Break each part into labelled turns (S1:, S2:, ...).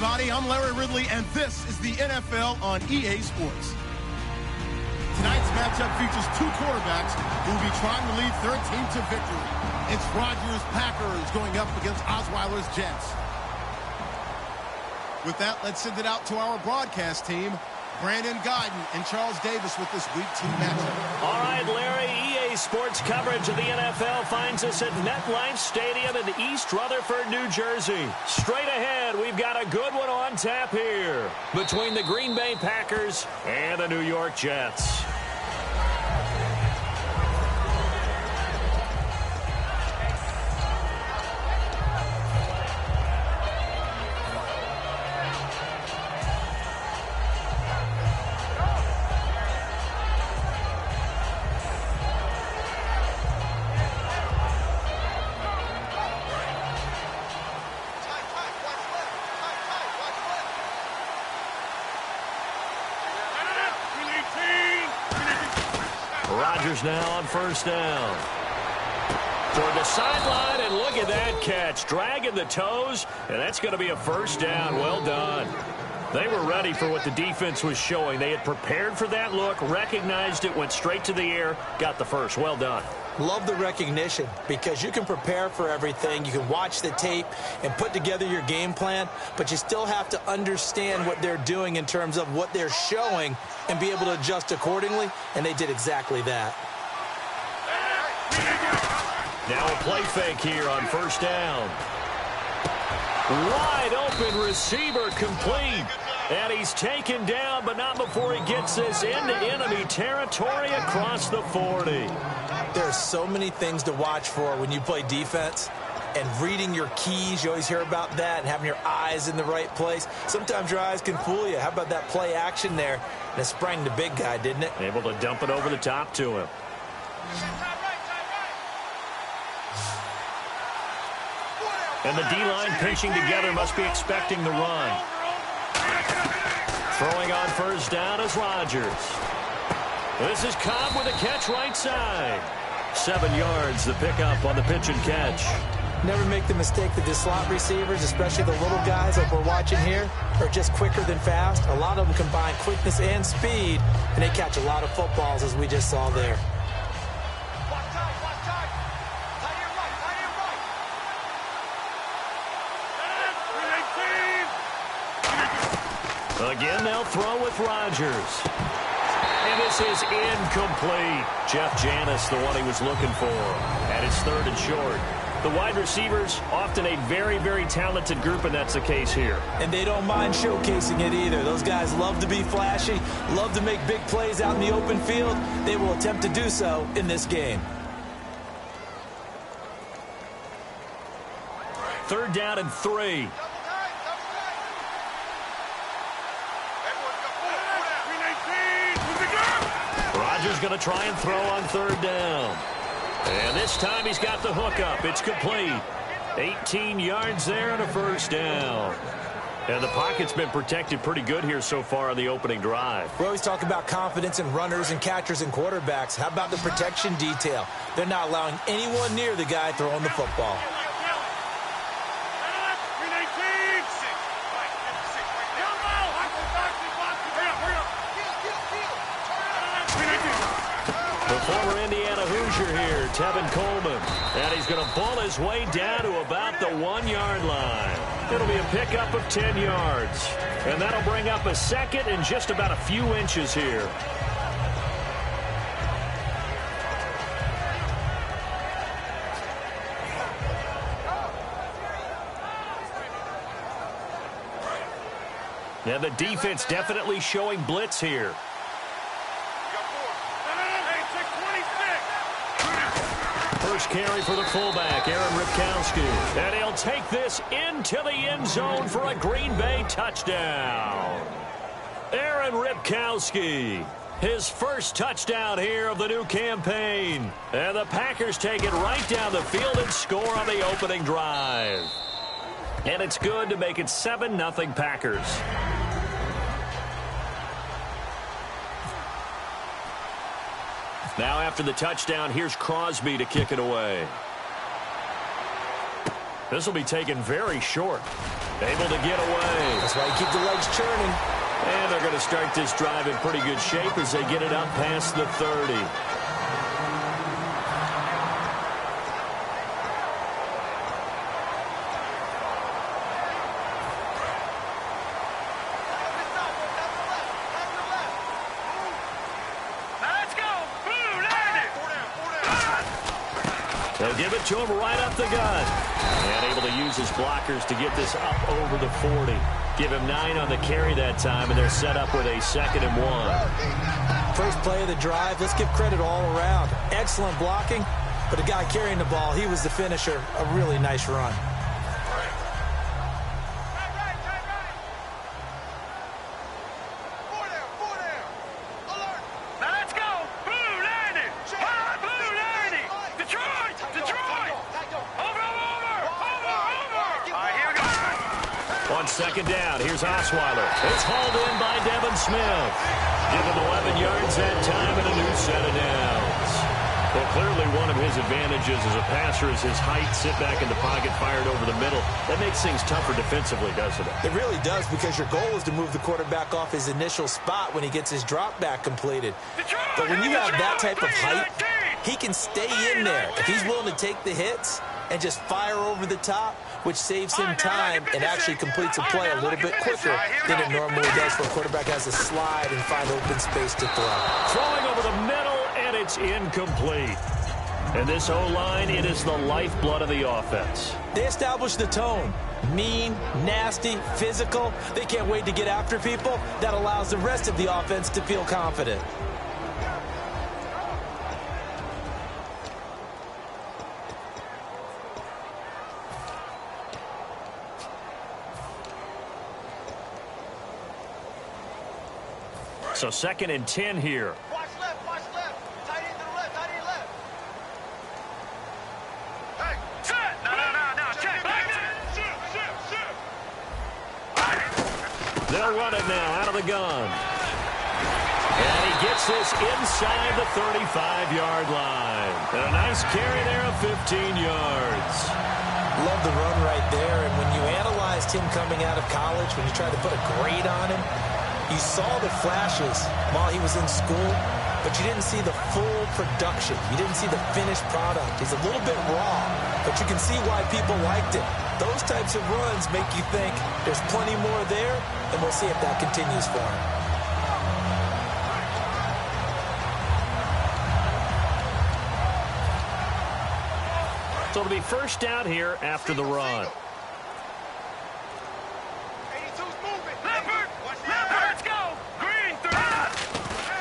S1: everybody. I'm Larry Ridley, and this is the NFL on EA Sports. Tonight's matchup features two quarterbacks who will be trying to lead their team to victory. It's Rodgers' Packers going up against Osweiler's Jets. With that, let's send it out to our broadcast team. Brandon Guyton and Charles Davis with this Week 2 matchup.
S2: All right, Larry, EA Sports coverage of the NFL finds us at MetLife Stadium in East Rutherford, New Jersey. Straight ahead, we've got a good one on tap here between the Green Bay Packers and the New York Jets. Rodgers now on first down. Toward the sideline, and look at that catch. Dragging the toes, and that's going to be a first down. Well done. They were ready for what the defense was showing. They had prepared for that look, recognized it, went straight to the air, got the first. Well done.
S3: Love the recognition because you can prepare for everything. You can watch the tape and put together your game plan, but you still have to understand what they're doing in terms of what they're showing and be able to adjust accordingly, and they did exactly that.
S2: Now a play fake here on first down. Wide open receiver complete. And he's taken down, but not before he gets this into enemy territory across the 40.
S3: There's so many things to watch for when you play defense. And reading your keys, you always hear about that, and having your eyes in the right place. Sometimes your eyes can fool you. How about that play action there? And it sprang the big guy, didn't it?
S2: Able to dump it over the top to him. And the D-line pinching together must be expecting the run. Throwing on first down is Rodgers. This is Cobb with a catch right side. 7 yards, the pickup on the pitch and catch.
S3: Never make the mistake that the slot receivers, especially the little guys like we're watching here, are just quicker than fast. A lot of them combine quickness and speed, and they catch a lot of footballs, as we just saw there.
S2: Again, they'll throw with Rodgers. And this is incomplete. Jeff Janis, the one he was looking for. And it's third and short. The wide receivers, often a very, very talented group, and that's the case here.
S3: And they don't mind showcasing it either. Those guys love to be flashy, love to make big plays out in the open field. They will attempt to do so in this game.
S2: Third down and 3. Rodgers going to try and throw on third down. And this time he's got the hook up. It's complete. 18 yards there and a first down. And the pocket's been protected pretty good here so far on the opening drive.
S3: We always talk about confidence in runners and catchers and quarterbacks. How about the protection detail? They're not allowing anyone near the guy throwing the football.
S2: The former Indiana Hoosier here, Tevin Coleman. And he's going to ball his way down to about the 1-yard line. It'll be a pickup of 10 yards. And that'll bring up a second and just about a few inches here. And the defense definitely showing blitz here. First carry for the fullback, Aaron Ripkowski. And he'll take this into the end zone for a Green Bay touchdown. Aaron Ripkowski, his first touchdown here of the new campaign. And the Packers take it right down the field and score on the opening drive. And it's good to make it 7-0 Packers. Now after the touchdown, here's Crosby to kick it away. This will be taken very short. Able to get away.
S3: That's why you keep the legs churning.
S2: And they're going to start this drive in pretty good shape as they get it up past the 30. They'll give it to him right up the gut. And able to use his blockers to get this up over the 40. Give him 9 on the carry that time, and they're set up with a 2nd and 1.
S3: First play of the drive, let's give credit all around. Excellent blocking, but the guy carrying the ball, he was the finisher. A really nice run.
S2: Second down. Here's Osweiler. It's hauled in by Devin Smith. Give him 11 yards that time and a new set of downs. Well, clearly one of his advantages as a passer is his height, sit back in the pocket, fired over the middle. That makes things tougher defensively, doesn't it? It
S3: really does, because your goal is to move the quarterback off his initial spot when he gets his drop back completed. But when you have that type of height, he can stay in there. If he's willing to take the hits and just fire over the top, which saves him time and actually completes a play a little bit quicker than it normally does for a quarterback has to slide and find open space to throw.
S2: Throwing over the middle, and it's incomplete. And this O-line, it is the lifeblood of the offense.
S3: They establish the tone. Mean, nasty, physical. They can't wait to get after people. That allows the rest of the offense to feel confident.
S2: So 2nd and 10 here.
S4: Watch left, tight end to the left, tight end left. Hey, set! No, check,
S2: They'll run it now out of the gun. And he gets this inside the 35-yard line. And a nice carry there of 15 yards.
S3: Love the run right there. And when you analyzed him coming out of college, when you tried to put a grade on him, you saw the flashes while he was in school, but you didn't see the full production. You didn't see the finished product. He's a little bit raw, but you can see why people liked it. Those types of runs make you think there's plenty more there, and we'll see if that continues for him.
S2: So it'll be first down here after the run.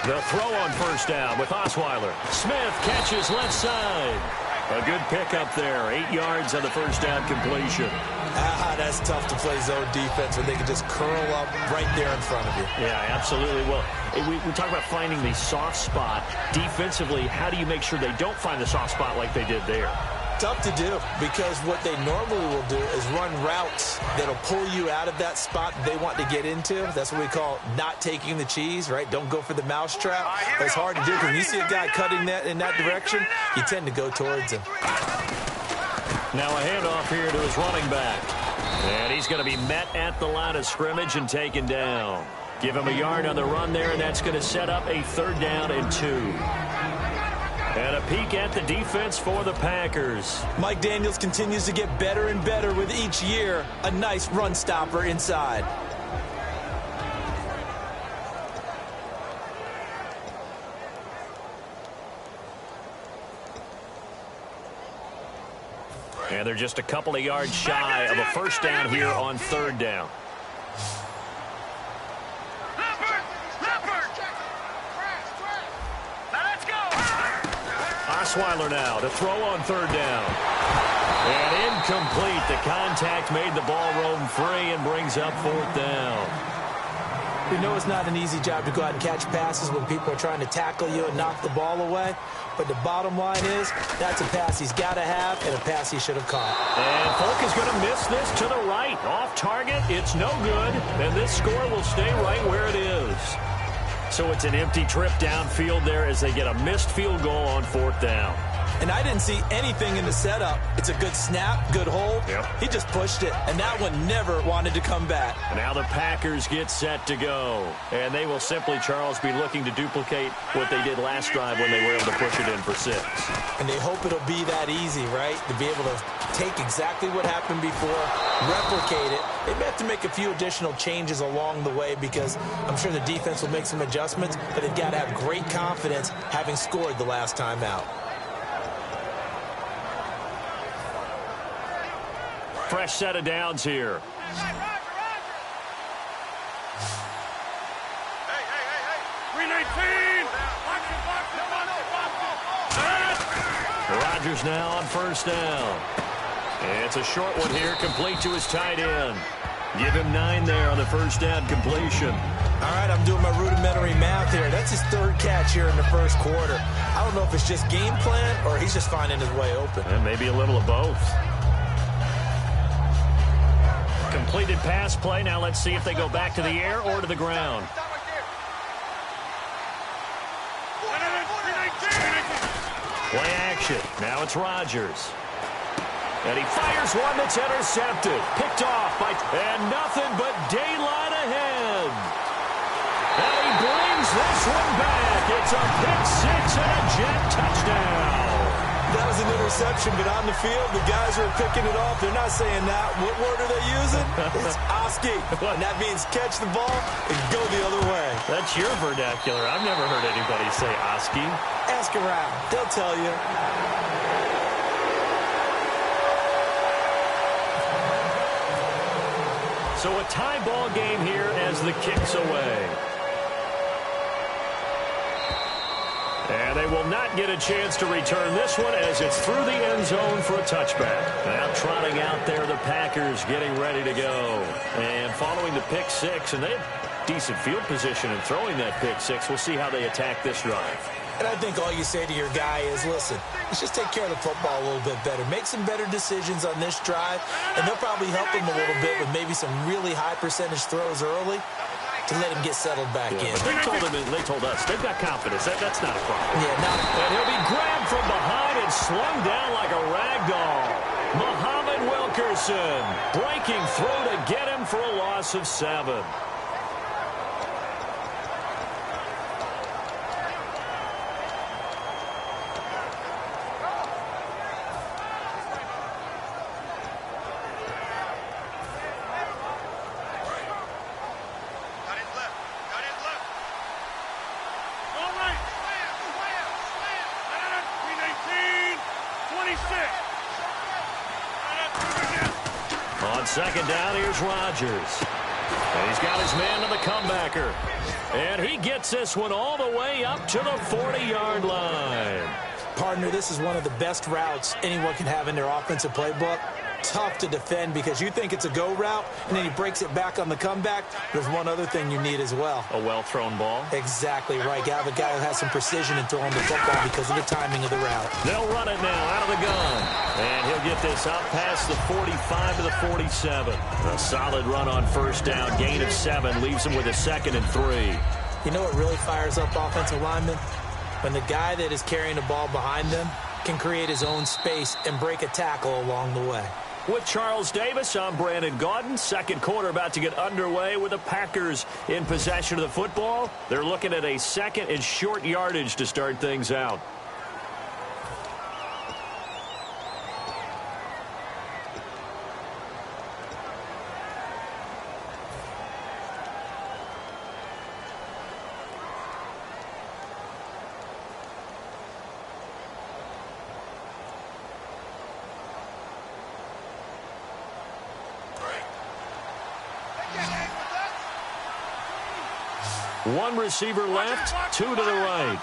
S2: They'll throw on first down with Osweiler. Smith catches left side. A good pickup there. 8 yards on the first down completion.
S3: That's tough to play zone defense when they can just curl up right there in front of you.
S2: Yeah, absolutely. Well, we talk about finding the soft spot. Defensively, how do you make sure they don't find the soft spot like they did there?
S3: Tough to do, because what they normally will do is run routes that'll pull you out of that spot they want to get into. That's what we call not taking the cheese, right? Don't go for the mousetrap. It's hard to do, because when you see a guy cutting that in that direction, you tend to go towards him.
S2: Now a handoff here to his running back. And he's going to be met at the line of scrimmage and taken down. Give him a yard on the run there, and that's going to set up a 3rd down and 2. And a peek at the defense for the Packers.
S3: Mike Daniels continues to get better and better with each year. A nice run stopper inside.
S2: And they're just a couple of yards shy of a first down here on 3rd down. Osweiler now to throw on 3rd down. And incomplete. The contact made the ball roam free and brings up 4th down.
S3: We know it's not an easy job to go out and catch passes when people are trying to tackle you and knock the ball away. But the bottom line is, that's a pass he's got to have and a pass he should have caught.
S2: And Folk is going to miss this to the right. Off target, it's no good. And this score will stay right where it is. So it's an empty trip downfield there as they get a missed field goal on 4th down.
S3: And I didn't see anything in the setup. It's a good snap, good hold.
S2: Yep.
S3: He just pushed it, and that one never wanted to come back.
S2: Now the Packers get set to go. And they will simply, Charles, be looking to duplicate what they did last drive when they were able to push it in for 6.
S3: And they hope it'll be that easy, right? To be able to take exactly what happened before, replicate it. They may have to make a few additional changes along the way because I'm sure the defense will make some adjustments, but they've got to have great confidence having scored the last time out.
S2: Fresh set of downs here.
S4: Hey, 319!
S2: Rodgers now on first down. It's a short one here, complete to his tight end. Give him 9 there on the first down completion.
S3: All right, I'm doing my rudimentary math here. That's his 3rd catch here in the first quarter. I don't know if it's just game plan or he's just finding his way open.
S2: And maybe a little of both. Completed pass play. Now let's see if they go back to the air or to the ground. Play action. Now it's Rodgers. And he fires one that's intercepted. Picked off by... And nothing but daylight ahead. And he brings this one back. It's a pick 6 and a jet touchdown.
S3: That was an interception, but on the field, the guys who are picking it off, they're not saying that. What word are they using? It's Oski. And that means catch the ball and go the other way.
S2: That's your vernacular. I've never heard anybody say Oski.
S3: Ask around. They'll tell you.
S2: So a tie ball game here as the kick's away. And they will not get a chance to return this one as it's through the end zone for a touchback. Now trotting out there, the Packers getting ready to go. And following the pick 6, and they have decent field position in throwing that pick 6. We'll see how they attack this drive.
S3: And I think all you say to your guy is, listen, let's just take care of the football a little bit better. Make some better decisions on this drive, and they'll probably help him a little bit with maybe some really high percentage throws early to let him get settled back in.
S2: But they told us they've got confidence. That's not a problem.
S3: Yeah, not a problem.
S2: And he'll be grabbed from behind and slung down like a rag doll. Muhammad Wilkerson breaking through to get him for a loss of 7. On second down, here's Rodgers. And he's got his man to the comebacker. And he gets this one all the way up to the 40-yard line.
S3: Partner, this is one of the best routes anyone can have in their offensive playbook. Tough to defend because you think it's a go route, and then he breaks it back on the comeback. There's one other thing you need as well.
S2: A well-thrown ball.
S3: Exactly right. You have a guy who has some precision in throwing the football because of the timing of the route.
S2: They'll run it now out of the gun. And he'll get this up past the 45 to the 47. A solid run on first down. Gain of 7 leaves him with a 2nd and 3.
S3: You know what really fires up offensive linemen? When the guy that is carrying the ball behind them can create his own space and break a tackle along the way.
S2: With Charles Davis, I'm Brandon Gaudin. Second quarter about to get underway with the Packers in possession of the football. They're looking at a 2nd and short yardage to start things out. One receiver left, 2 to the right.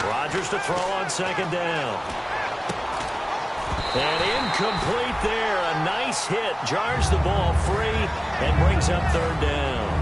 S2: Rodgers to throw on second down. And incomplete there. A nice hit. Jars the ball free and brings up third down.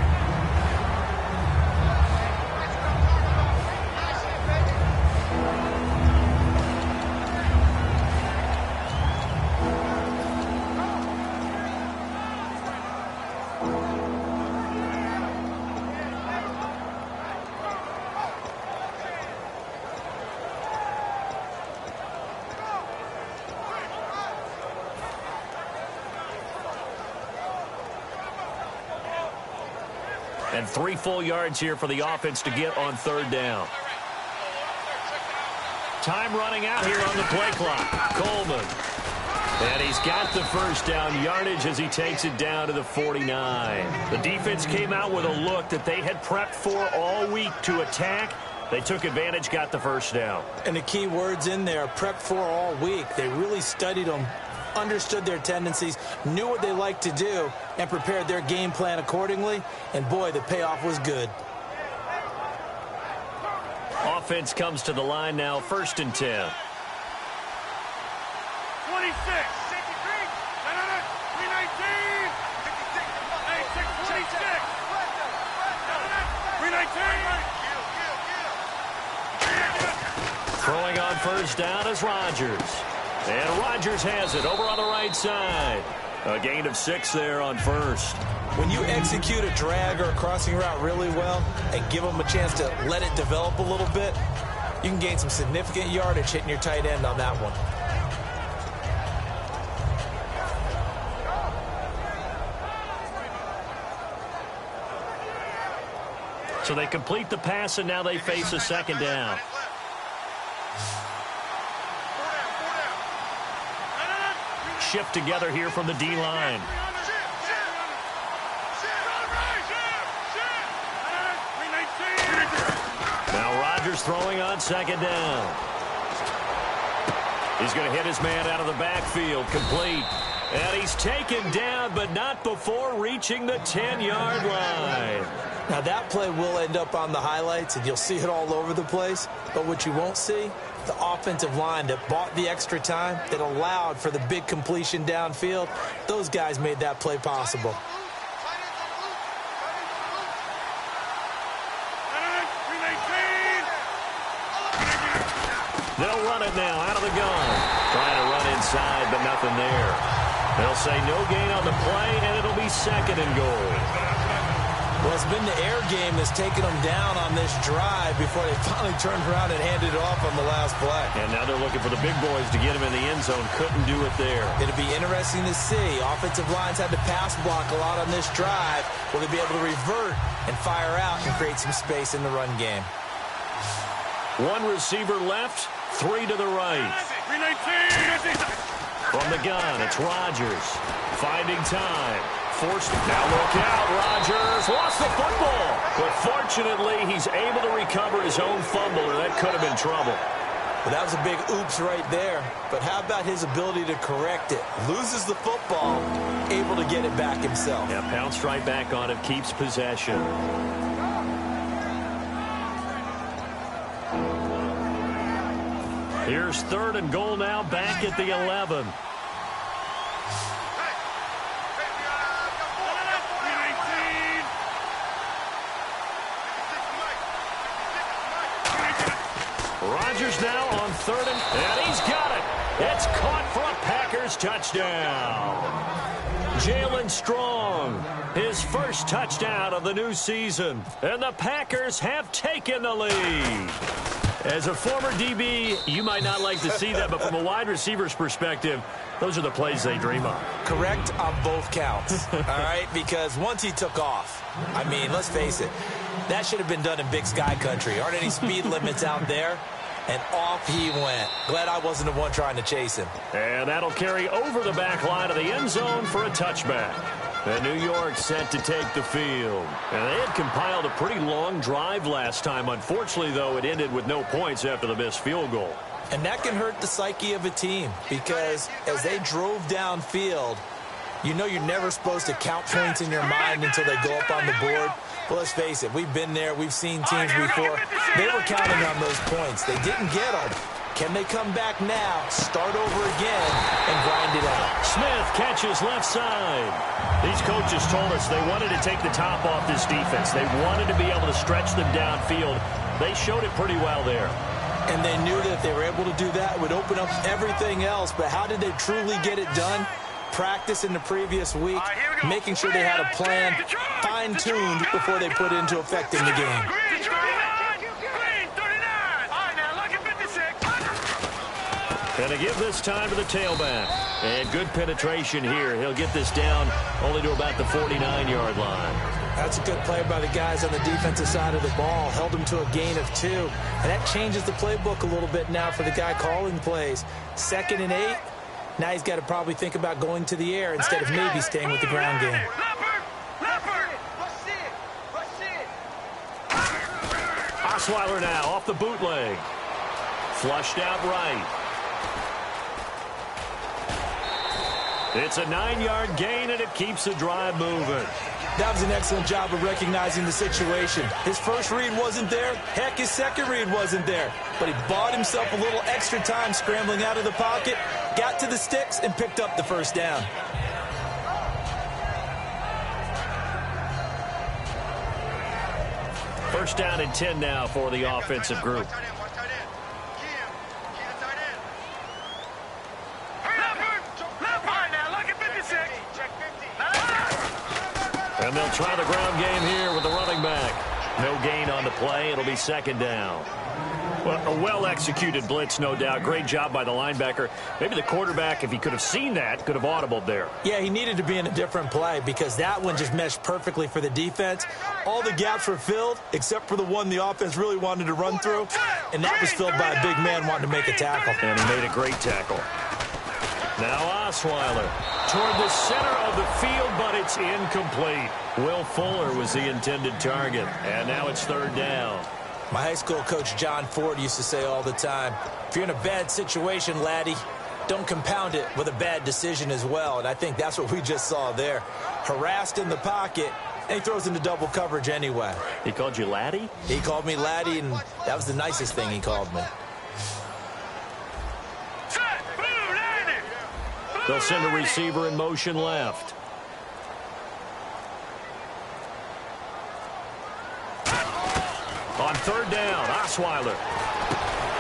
S2: And 3 full yards here for the offense to get on 3rd down. Time running out here on the play clock. Coleman. And he's got the first down yardage as he takes it down to the 49. The defense came out with a look that they had prepped for all week to attack. They took advantage, got the first down.
S3: And the key words in there, prepped for all week. They really studied them, understood their tendencies, knew what they liked to do, and prepared their game plan accordingly. And, boy, the payoff was good.
S2: Offense comes to the line now, 1st and 10.
S4: 26. 319. 26. 319.
S2: Throwing on 1st down is Rodgers. And Rodgers has it over on the right side. A gain of 6 there on 1st.
S3: When you execute a drag or a crossing route really well and give them a chance to let it develop a little bit, you can gain some significant yardage hitting your tight end on that one.
S2: So they complete the pass, and now they face a 2nd down. Shift together here from the D-line. Now Rodgers throwing on 2nd down. He's going to hit his man out of the backfield, complete. And he's taken down, but not before reaching the 10-yard line.
S3: Now, that play will end up on the highlights, and you'll see it all over the place. But what you won't see, the offensive line that bought the extra time, that allowed for the big completion downfield, those guys made that play possible.
S2: They'll run it now out of the gun. Trying to run inside, but nothing there. They'll say no gain on the play, and it'll be 2nd and goal.
S3: Well, it's been the air game that's taken them down on this drive before they finally turned around and handed it off on the last play.
S2: And now they're looking for the big boys to get him in the end zone. Couldn't do it there.
S3: It'll be interesting to see. Offensive lines had to pass block a lot on this drive. Will they be able to revert and fire out and create some space in the run game?
S2: 1 receiver left, 3 to the right.
S4: 319.
S2: From the gun, it's Rodgers. Finding time. Forced. Now look out. Rodgers lost the football. But fortunately, he's able to recover his own fumble, or that could have been trouble.
S3: Well, that was a big oops right there. But how about his ability to correct it? Loses the football, able to get it back himself.
S2: Yeah, pounced right back on it, keeps possession. Here's 3rd and goal now, back at the 11. Rodgers now on 3rd and he's got it. It's caught for a Packers touchdown. Jalen Strong, his first touchdown of the new season. And the Packers have taken the lead. As a former DB, you might not like to see that, but from a wide receiver's perspective, those are the plays they dream of.
S3: Correct on both counts, all right? Because once he took off, I mean, let's face it, that should have been done in Big Sky country. Aren't any speed limits out there? And off he went. Glad I wasn't the one trying to chase him.
S2: And that'll carry over the back line of the end zone for a touchback. And New York set to take the field. And they had compiled a pretty long drive last time. Unfortunately, though, it ended with no points after the missed field goal.
S3: And that can hurt the psyche of a team because as they drove downfield, you know you're never supposed to count points in your mind until they go up on the board. Well, let's face it, we've been there. We've seen teams before. They were counting on those points. They didn't get them. Can they come back now, start over again, and grind it out?
S2: Smith catches left side. These coaches told us they wanted to take the top off this defense. They wanted to be able to stretch them downfield. They showed it pretty well there.
S3: And they knew that if they were able to do that, it would open up everything else. But how did they truly get it done? Practice in the previous week, making sure they had a plan fine-tuned before they put into effect in the game.
S2: And to give this time to the tailback. And good penetration here. He'll get this down only to about the 49-yard line.
S3: That's a good play by the guys on the defensive side of the ball. Held him to a gain of 2. And that changes the playbook a little bit now for the guy calling plays. 2nd and 8. Now he's got to probably think about going to the air instead of maybe staying with the ground game.
S2: Osweiler now off the bootleg. Flushed out right. It's a 9-yard gain, and it keeps the drive moving.
S3: That was an excellent job of recognizing the situation. His first read wasn't there. Heck, his second read wasn't there. But he bought himself a little extra time scrambling out of the pocket, got to the sticks, and picked up the first down.
S2: First down and 10 now for the offensive group. And they'll try the ground game here with the running back. No gain on the play. It'll be 2nd down. Well, a well-executed blitz, no doubt. Great job by the linebacker. Maybe the quarterback, if he could have seen that, could have audibled there.
S3: Yeah, he needed to be in a different play because that one just meshed perfectly for the defense. All the gaps were filled except for the one the offense really wanted to run through, and that was filled by a big man wanting to make a tackle.
S2: And he made a great tackle. Now Osweiler toward the center of the field, but it's incomplete. Will Fuller was the intended target, and now it's 3rd down.
S3: My high school coach John Ford used to say all the time, if you're in a bad situation, laddie, don't compound it with a bad decision as well. And I think that's what we just saw there. Harassed in the pocket, and he throws into double coverage anyway.
S2: He called you laddie?
S3: He called me laddie, and that was the nicest thing he called me.
S2: They'll send a receiver in motion left. On 3rd down, Osweiler.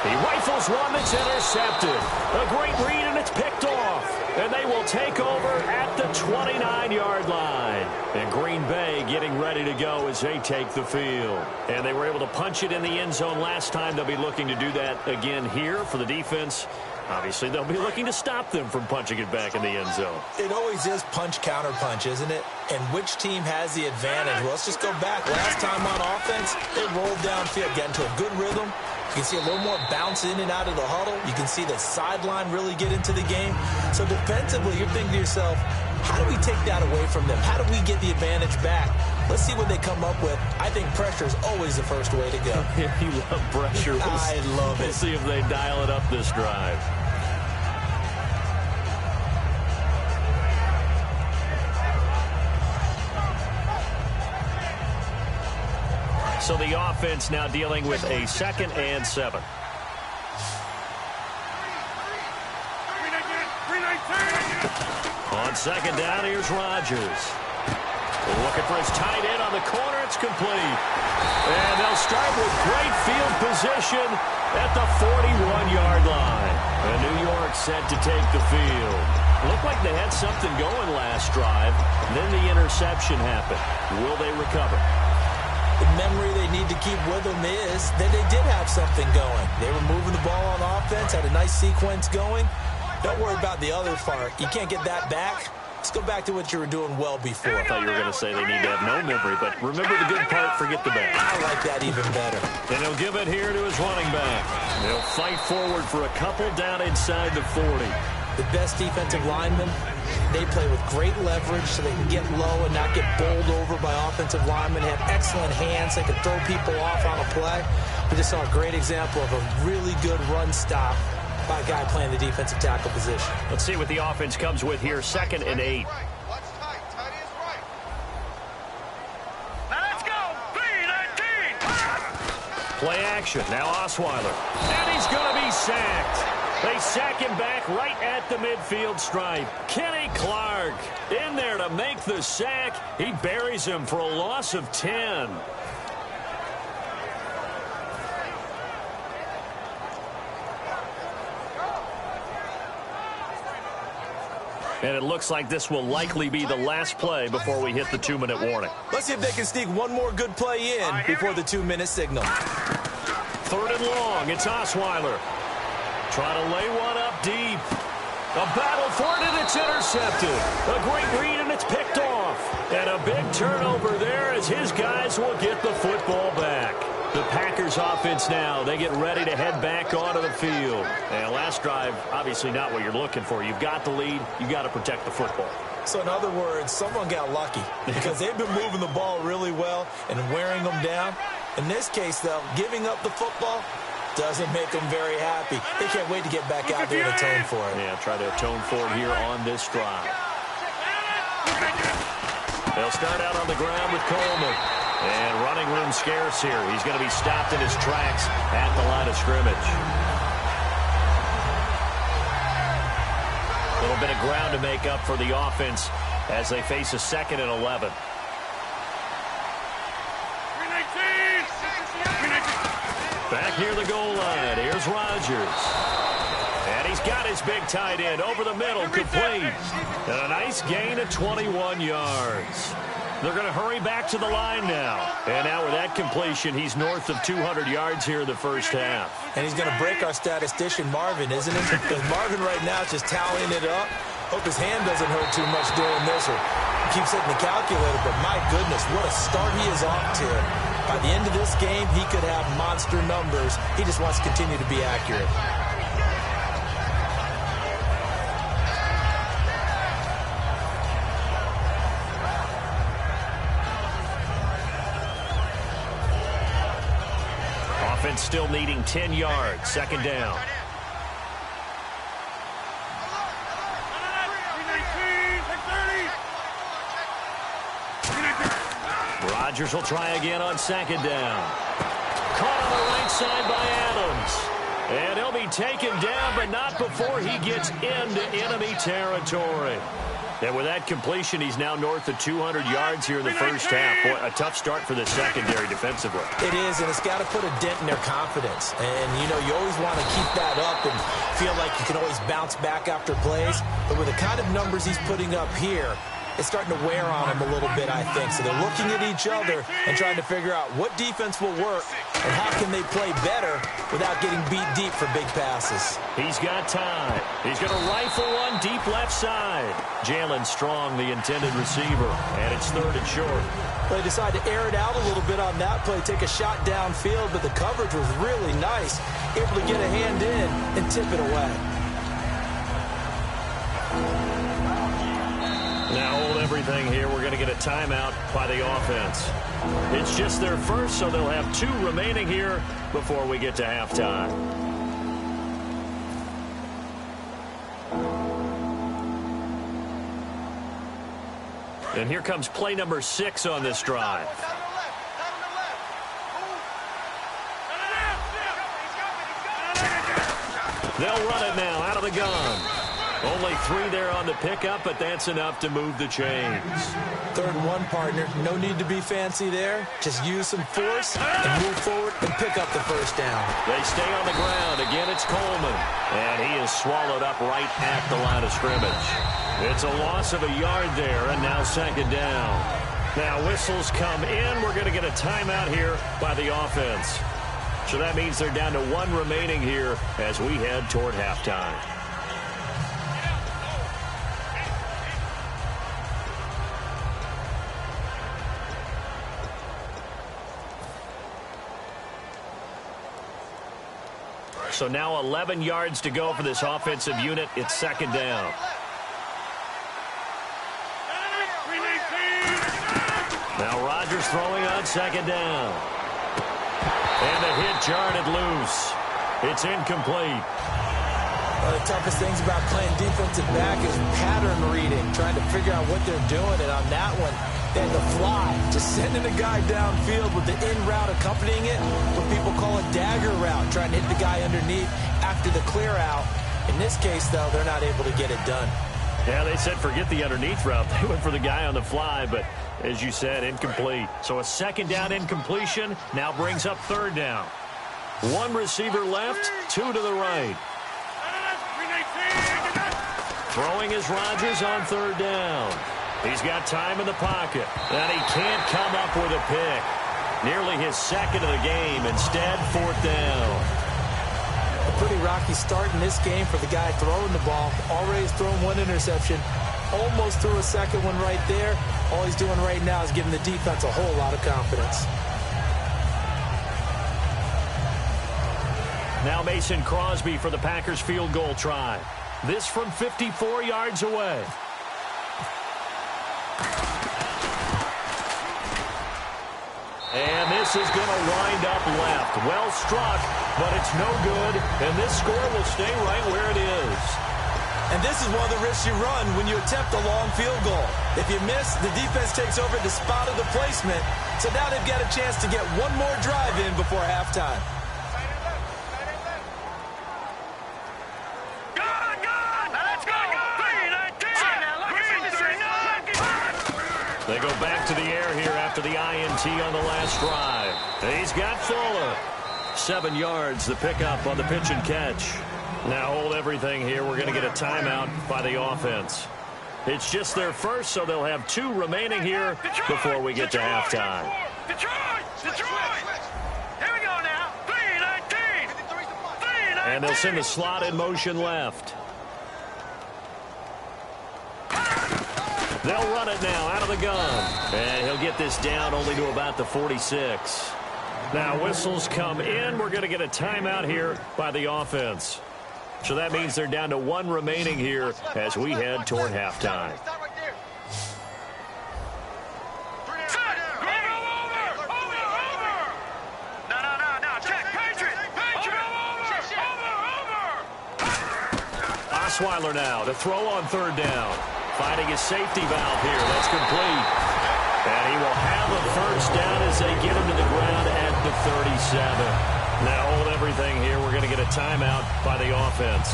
S2: He rifles one that's intercepted. A great read, and it's picked off. And they will take over at the 29-yard line. And Green Bay getting ready to go as they take the field. And they were able to punch it in the end zone last time. They'll be looking to do that again here for the defense. Obviously, they'll be looking to stop them from punching it back in the end zone.
S3: It always is punch-counter-punch, isn't it? And which team has the advantage? Well, let's just go back. Last time on offense, they rolled downfield, got into a good rhythm. You can see a little more bounce in and out of the huddle. You can see the sideline really get into the game. So defensively, you're thinking to yourself, how do we take that away from them? How do we get the advantage back? Let's see what they come up with. I think pressure is always the first way to go.
S2: You love pressure.
S3: I love it.
S2: We'll see if they dial it up this drive. So the offense now dealing with a 2nd and 7. On 2nd down, here's Rodgers. Looking for his tight end on the corner. It's complete. And they'll start with great field position at the 41-yard line. And New York set to take the field. Looked like they had something going last drive. Then the interception happened. Will they recover?
S3: The memory they need to keep with them is that they did have something going. They were moving the ball on offense, had a nice sequence going. Don't worry about the other part. You can't get that back. Let's go back to what you were doing well before.
S2: I thought you were going to say they need to have no memory, but remember the good part, forget the bad.
S3: I like that even better.
S2: And he'll give it here to his running back. They'll fight forward for a couple down inside the 40.
S3: The best defensive linemen, they play with great leverage so they can get low and not get bowled over by offensive linemen. They have excellent hands. They can throw people off on a play. We just saw a great example of a really good run stop by a guy playing the defensive tackle position.
S2: Let's see what the offense comes with here. 2nd and 8.
S4: Let's go. 3-19.
S2: Play action. Now Osweiler. And he's going to be sacked. They sack him back right at the midfield stripe. Kenny Clark in there to make the sack. He buries him for a loss of 10. And it looks like this will likely be the last play before we hit the 2-minute warning.
S3: Let's see if they can sneak one more good play in before the 2-minute signal.
S2: 3rd and long. It's Osweiler. Trying to lay one up deep. A battle for it, and it's intercepted. A great read, and it's picked off. And a big turnover there as his guys will get the football back. The Packers offense now, they get ready to head back onto the field. And last drive, obviously not what you're looking for. You've got the lead. You've got to protect the football.
S3: So in other words, someone got lucky because they've been moving the ball really well and wearing them down. In this case, though, giving up the football doesn't make them very happy. They can't wait to get back out there and atone for it.
S2: Yeah, try to atone for it here on this drive. They'll start out on the ground with Coleman. And running room scarce here. He's going to be stopped in his tracks at the line of scrimmage. A little bit of ground to make up for the offense as they face a 2nd and 11. Back near the goal line. Here's Rodgers. And he's got his big tight end over the middle, complete. And a nice gain of 21 yards. They're going to hurry back to the line now. And now with that completion, he's north of 200 yards here in the first half.
S3: And he's going to break our statistician, Marvin, isn't it? Because Marvin right now is just tallying it up. Hope his hand doesn't hurt too much doing this or keeps hitting the calculator. But my goodness, what a start he is off to. By the end of this game, he could have monster numbers. He just wants to continue to be accurate.
S2: Offense still needing 10 yards. 2nd down. Rodgers will try again on 2nd down. Caught on the right side by Adams. And he'll be taken down, but not before he gets into enemy territory. And with that completion, he's now north of 200 yards here in the first half. Boy, a tough start for the secondary defensively.
S3: It is, and it's got to put a dent in their confidence. And, you know, you always want to keep that up and feel like you can always bounce back after plays. But with the kind of numbers he's putting up here, it's starting to wear on them a little bit, I think. So they're looking at each other and trying to figure out what defense will work and how can they play better without getting beat deep for big passes.
S2: He's got time. He's going to rifle one deep left side. Jalen Strong, the intended receiver, and it's 3rd and short.
S3: They decided to air it out a little bit on that play, take a shot downfield, but the coverage was really nice. Able to get a hand in and tip it away.
S2: Now hold everything here. We're going to get a timeout by the offense. It's just their first, so they'll have 2 remaining here before we get to halftime. And here comes play number 6 on this drive. They'll run it now out of the gun. Only 3 there on the pickup, but that's enough to move the chains.
S3: 3rd and 1, partner. No need to be fancy there. Just use some force and move forward and pick up the first down.
S2: They stay on the ground. Again, it's Coleman. And he is swallowed up right at the line of scrimmage. It's a loss of a yard there, and now 2nd down. Now whistles come in. We're going to get a timeout here by the offense. So that means they're down to 1 remaining here as we head toward halftime. So now 11 yards to go for this offensive unit. It's 2nd down. Now Rodgers throwing on 2nd down. And the hit jarred it loose. It's incomplete.
S3: One of the toughest things about playing defensive back is pattern reading, trying to figure out what they're doing. And on that one, they had to fly, just sending a guy downfield with the in route accompanying it, what people call a dagger route, trying to hit the guy underneath after the clear out. In this case, though, they're not able to get it done.
S2: Yeah, they said forget the underneath route. They went for the guy on the fly, but as you said, incomplete. So a 2nd down incompletion now brings up 3rd down. 1 receiver left, 2 to the right. Throwing is Rodgers on 3rd down. He's got time in the pocket, and he can't come up with a pick. Nearly his 2nd of the game. Instead, 4th down.
S3: pretty rocky start in this game for the guy throwing the ball. Already thrown one interception. Almost threw a second one right there. All he's doing right now is giving the defense a whole lot of confidence.
S2: Now Mason Crosby for the Packers field goal try. This from 54 yards away. And this is going to wind up left. Well struck, but it's no good. And this score will stay right where it is.
S3: And this is one of the risks you run when you attempt a long field goal. If you miss, the defense takes over the spot of the placement. So now they've got a chance to get one more drive in before halftime.
S2: They go back to the air here after the INT on the last drive. He's got Fuller. 7 yards, the pickup on the pitch and catch. Now hold everything here. We're going to get a timeout by the offense. It's just their first, so they'll have 2 remaining here before we get to halftime.
S4: Detroit! Here we go now. 3-19.
S2: And they'll send the slot in motion left. They'll run it now out of the gun. And he'll get this down only to about the 46. Now whistles come in. We're going to get a timeout here by the offense. So that means they're down to 1 remaining here as we head toward halftime. Osweiler now to throw on 3rd down. Finding his safety valve here. That's complete. And he will have a first down as they get him to the ground at the 37. Now hold everything here. We're going to get a timeout by the offense.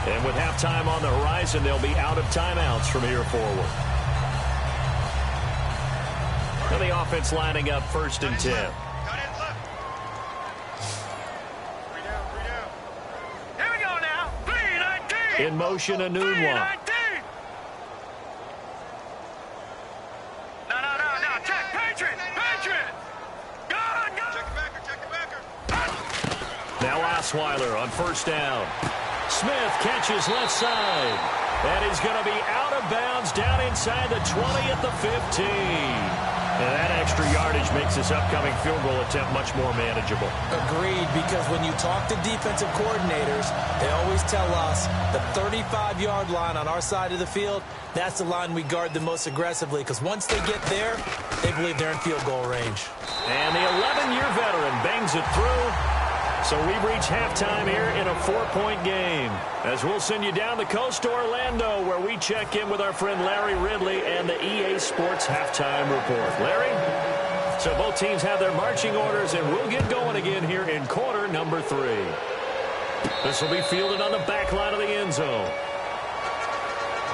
S2: And with halftime on the horizon, they'll be out of timeouts from here forward. Now the offense lining up 1st and 10.
S4: Here we go now. 3-19.
S2: In motion, a noon one. Now Osweiler on 1st down. Smith catches left side. And he's going to be out of bounds down inside the 20 at the 15. And that extra yardage makes this upcoming field goal attempt much more manageable.
S3: Agreed, because when you talk to defensive coordinators, they always tell us the 35-yard line on our side of the field, that's the line we guard the most aggressively, because once they get there, they believe they're in field goal range.
S2: And the 11-year veteran bangs it through. So we've reached halftime here in a 4-point game. As we'll send you down the coast to Orlando, where we check in with our friend Larry Ridley and the EA Sports Halftime Report. Larry? So both teams have their marching orders, and we'll get going again here in quarter number 3. This will be fielded on the back line of the end zone.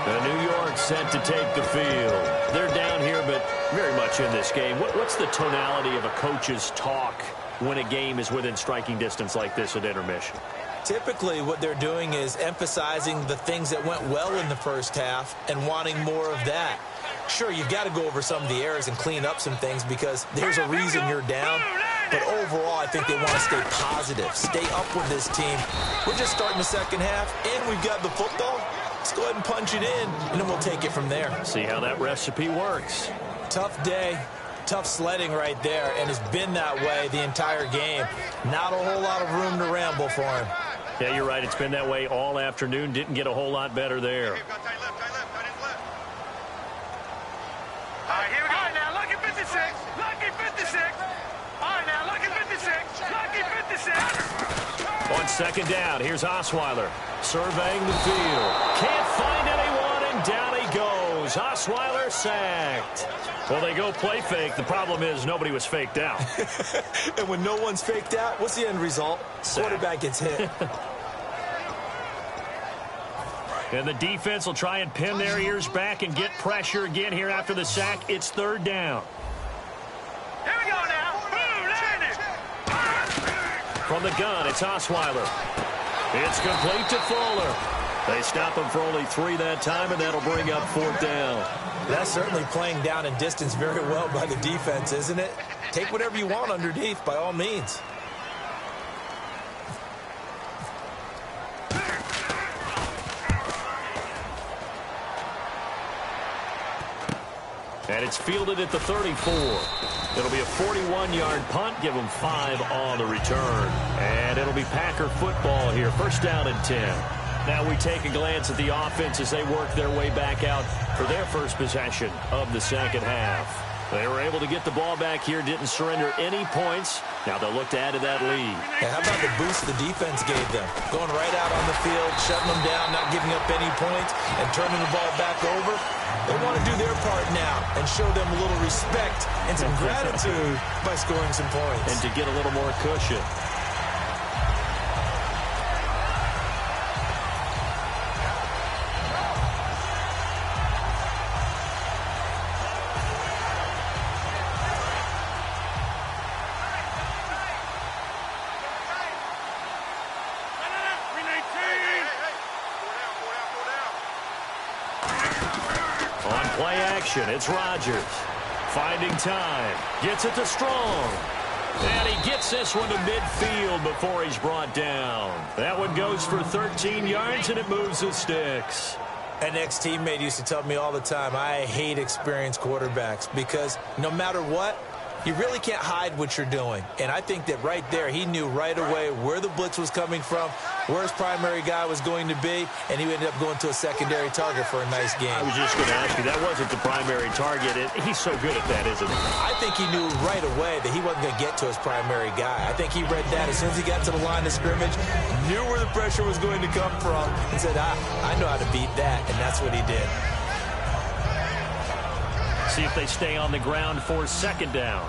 S2: The New York set to take the field. They're down here, but very much in this game. What's the tonality of a coach's talk when a game is within striking distance like this at intermission?
S3: Typically, what they're doing is emphasizing the things that went well in the first half and wanting more of that. Sure, you've got to go over some of the errors and clean up some things because there's a reason you're down. But overall, I think they want to stay positive, stay up with this team. We're just starting the second half, and we've got the football. Let's go ahead and punch it in, and then we'll take it from there.
S2: See how that recipe works.
S3: Tough day. Tough sledding right there, and it's been that way the entire game. Not a whole lot of room to ramble for him.
S2: Yeah, you're right. It's been that way all afternoon. Didn't get a whole lot better there.
S4: All right, here we go. All right, now, lucky 56. Lucky 56. All right, now, lucky 56. Lucky 56.
S2: On 2nd down, here's Osweiler surveying the field. Can't find anyone, and down he goes. Osweiler sacked. Well, they go play fake. The problem is nobody was faked out.
S3: And when no one's faked out, what's the end result?
S2: Sack.
S3: Quarterback gets hit.
S2: And the defense will try and pin their ears back and get pressure again here after the sack. It's 3rd down.
S4: Here we go now. Boom, landed.
S2: From the gun, it's Osweiler. It's complete to Fuller. They stop him for only 3 that time, and that'll bring up 4th down.
S3: That's certainly playing down in distance very well by the defense, isn't it? Take whatever you want underneath, by all means.
S2: And it's fielded at the 34. It'll be a 41-yard punt. Give them 5 on the return. And it'll be Packer football here. First down and 10. Now we take a glance at the offense as they work their way back out for their first possession of the second half. They were able to get the ball back here, didn't surrender any points. Now they'll look to add to that lead.
S3: And how about the boost the defense gave them? Going right out on the field, shutting them down, not giving up any points, and turning the ball back over. They want to do their part now and show them a little respect and some gratitude by scoring some points.
S2: And to get a little more cushion. It's Rodgers finding time, gets it to Strong, and he gets this one to midfield before he's brought down. That one goes for 13 yards, and it moves the sticks.
S3: An ex-teammate used to tell me all the time, I hate experienced quarterbacks because no matter what, you really can't hide what you're doing. And I think that right there, he knew right away where the blitz was coming from, where his primary guy was going to be, and he ended up going to a secondary target for a nice game.
S2: I was just going to ask you, that wasn't the primary target. He's so good at that, isn't he?
S3: I think he knew right away that he wasn't going to get to his primary guy. I think he read that as soon as he got to the line of scrimmage, knew where the pressure was going to come from, and said, I know how to beat that, and that's what he did.
S2: See if they stay on the ground for second down.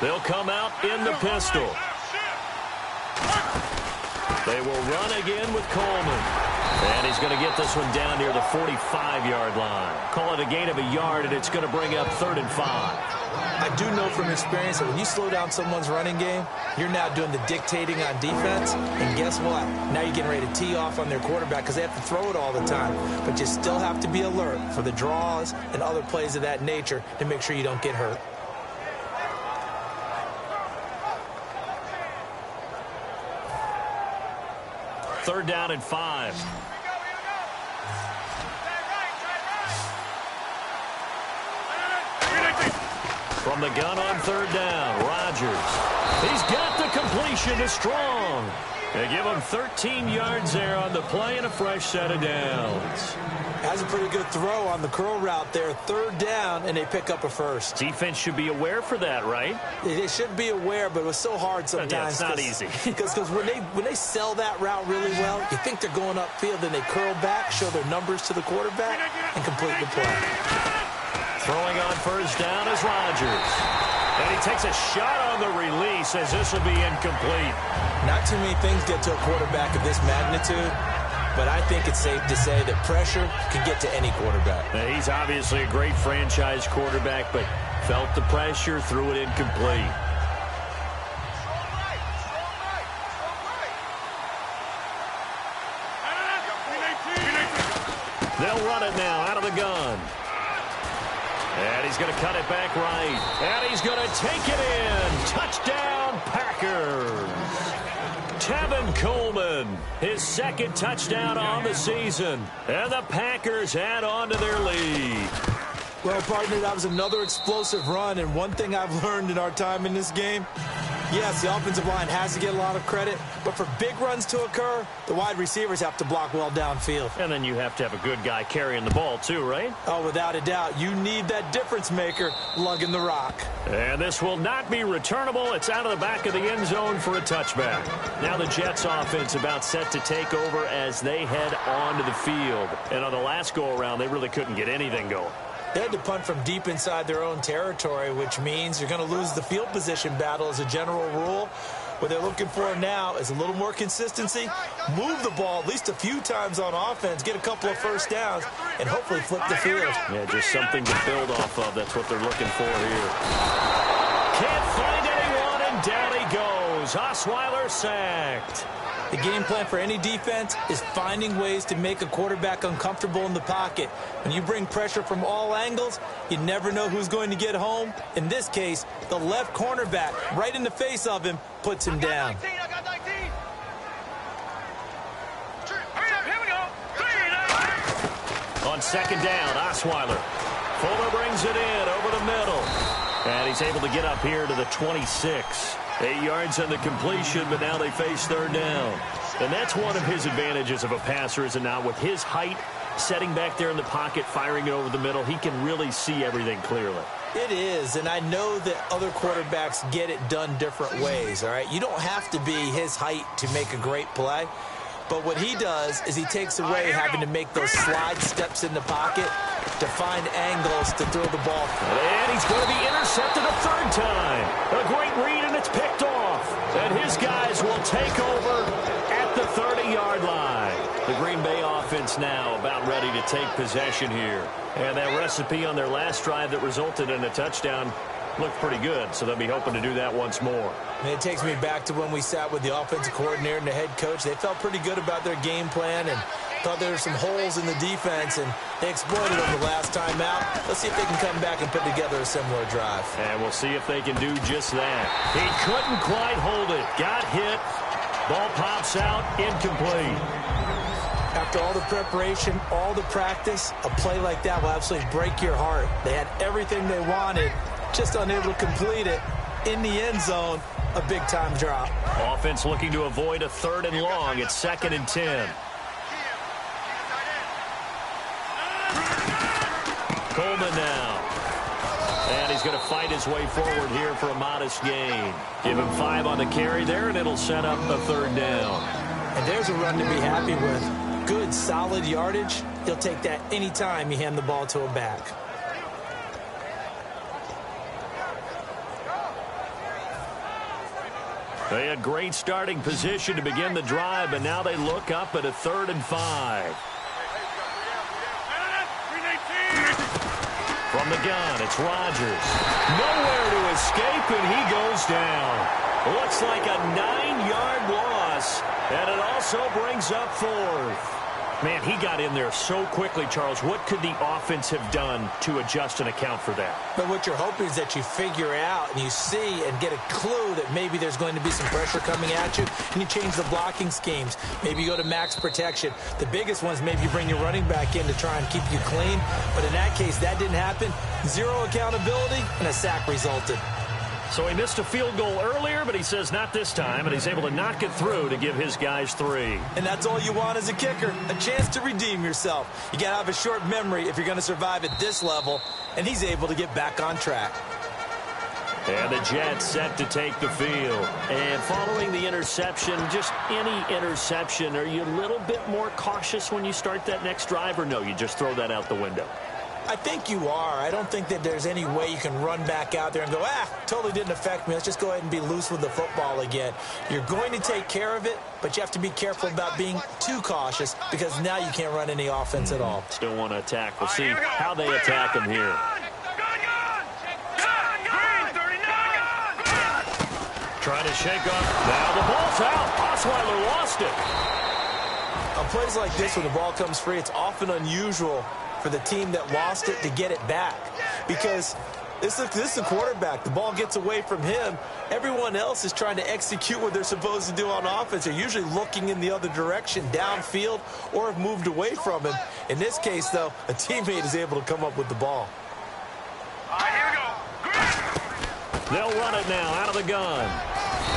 S2: They'll come out in the pistol. They will run again with Coleman. And he's going to get this one down near the 45-yard line. Call it a gain of a yard, and it's going to bring up 3rd and 5.
S3: I do know from experience that when you slow down someone's running game, you're now doing the dictating on defense. And guess what? Now you're getting ready to tee off on their quarterback because they have to throw it all the time. But you still have to be alert for the draws and other plays of that nature to make sure you don't get hurt.
S2: Third down and 5. From the gun on 3rd down, Rodgers. He's got the completion to Strong. They give him 13 yards there on the play and a fresh set of downs.
S3: Has a pretty good throw on the curl route there. 3rd down, and they pick up a first.
S2: Defense should be aware for that, right?
S3: They should be aware, but it was so hard sometimes.
S2: Yeah, it's not easy.
S3: Because when they sell that route really well, you think they're going upfield, and they curl back, show their numbers to the quarterback, and complete the play.
S2: Throwing on 1st down is Rodgers. And he takes a shot on the release as this will be incomplete.
S3: Not too many things get to a quarterback of this magnitude, but I think it's safe to say that pressure can get to any quarterback.
S2: Now, he's obviously a great franchise quarterback, but felt the pressure, threw it incomplete. They'll run it now out of the gun. And he's going to cut it back right. And he's going to take it in. Touchdown, Packers. Tevin Coleman, his 2nd touchdown on the season. And the Packers add on to their lead.
S3: Well, partner, that was another explosive run. And one thing I've learned in our time in this game, yes, the offensive line has to get a lot of credit, but for big runs to occur, the wide receivers have to block well downfield.
S2: And then you have to have a good guy carrying the ball too, right?
S3: Oh, without a doubt. You need that difference maker lugging the rock.
S2: And this will not be returnable. It's out of the back of the end zone for a touchback. Now the Jets offense about set to take over as they head onto the field. And on the last go-around, they really couldn't get anything going.
S3: They had to punt from deep inside their own territory, which means you're going to lose the field position battle as a general rule. What they're looking for now is a little more consistency, move the ball at least a few times on offense, get a couple of first downs, and hopefully flip the field.
S2: Yeah, just something to build off of. That's what they're looking for here. Can't find anyone, and down he goes. Osweiler sacked.
S3: The game plan for any defense is finding ways to make a quarterback uncomfortable in the pocket. When you bring pressure from all angles, you never know who's going to get home. In this case, the left cornerback, right in the face of him, puts him down.
S4: I got 19. Here we go.
S2: On second down, Osweiler. Fuller brings it in over the middle. And he's able to get up here to the 26. 8 yards on the completion, but now they face third down. And that's one of his advantages of a passer, is it not? With his height, setting back there in the pocket, firing it over the middle, he can really see everything clearly.
S3: It is, and I know that other quarterbacks get it done different ways, all right? You don't have to be his height to make a great play. But what he does is he takes away having to make those slide steps in the pocket to find angles to throw the ball.
S2: And he's going to be intercepted a third time. A great read, and it's picked off. And his guys will take over at the 30-yard line. The Green Bay offense now about ready to take possession here. And that recipe on their last drive that resulted in a touchdown looked pretty good, so they'll be hoping to do that once more.
S3: And it takes me back to when we sat with the offensive coordinator and the head coach. They felt pretty good about their game plan and thought there were some holes in the defense, and they exploited them the last time out. Let's see if they can come back and put together a similar drive.
S2: And we'll see if they can do just that. He couldn't quite hold it. Got hit. Ball pops out. Incomplete.
S3: After all the preparation, all the practice, a play like that will absolutely break your heart. They had everything they wanted, just unable to complete it. In the end zone, a big-time drop.
S2: Offense looking to avoid a third and long. It's 2nd and 10. Coleman now. And he's going to fight his way forward here for a modest gain. Give him 5 on the carry there, and it'll set up a third down.
S3: And there's a run to be happy with. Good, solid yardage. He'll take that anytime you hand the ball to a back.
S2: They had great starting position to begin the drive, but now they look up at a 3rd and 5. From the gun, it's Rodgers. Nowhere to escape, and he goes down. Looks like a 9-yard loss, and it also brings up 4th. Man, he got in there so quickly, Charles. What could the offense have done to adjust and account for that?
S3: But what you're hoping is that you figure out and you see and get a clue that maybe there's going to be some pressure coming at you, and you change the blocking schemes. Maybe you go to max protection. The biggest ones, maybe you bring your running back in to try and keep you clean. But in that case, that didn't happen. 0 accountability, and a sack resulted.
S2: So he missed a field goal earlier, but he says not this time, and he's able to knock it through to give his guys 3.
S3: And that's all you want as a kicker, a chance to redeem yourself. You got to have a short memory if you're going to survive at this level, and he's able to get back on track.
S2: And the Jets set to take the field. And following the interception, just any interception, are you a little bit more cautious when you start that next drive, or no, you just throw that out the window?
S3: I think you are. I don't think that there's any way you can run back out there and go, totally didn't affect me. Let's just go ahead and be loose with the football again. You're going to take care of it, but you have to be careful about being too cautious because now you can't run any offense at all.
S2: Still want to attack. We'll see how they attack him here. Trying to shake up. Now the ball's out. Osweiler lost it.
S3: On plays like this, when the ball comes free, it's often unusual for the team that lost it to get it back, because this is the quarterback. The ball gets away from him. Everyone else is trying to execute what they're supposed to do on offense. They're usually looking in the other direction, downfield, or have moved away from him. In this case, though, a teammate is able to come up with the ball.
S4: Here we go.
S2: They'll run it now out of the gun.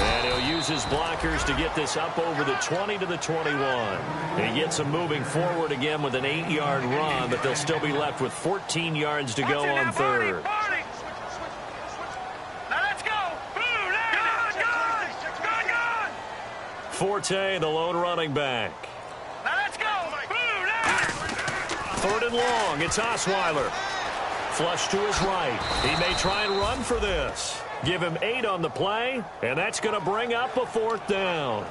S2: And he'll use his blockers to get this up over the 20 to the 21. He gets them moving forward again with an 8-yard run, but they'll still be left with 14 yards to go on 3rd.
S4: Now let's go. Gun.
S2: Forte, the lone running back.
S4: Now let's go.
S2: 3rd and long. It's Osweiler. Flush to his right. He may try and run for this. Give him 8 on the play, and that's going to bring up a 4th down.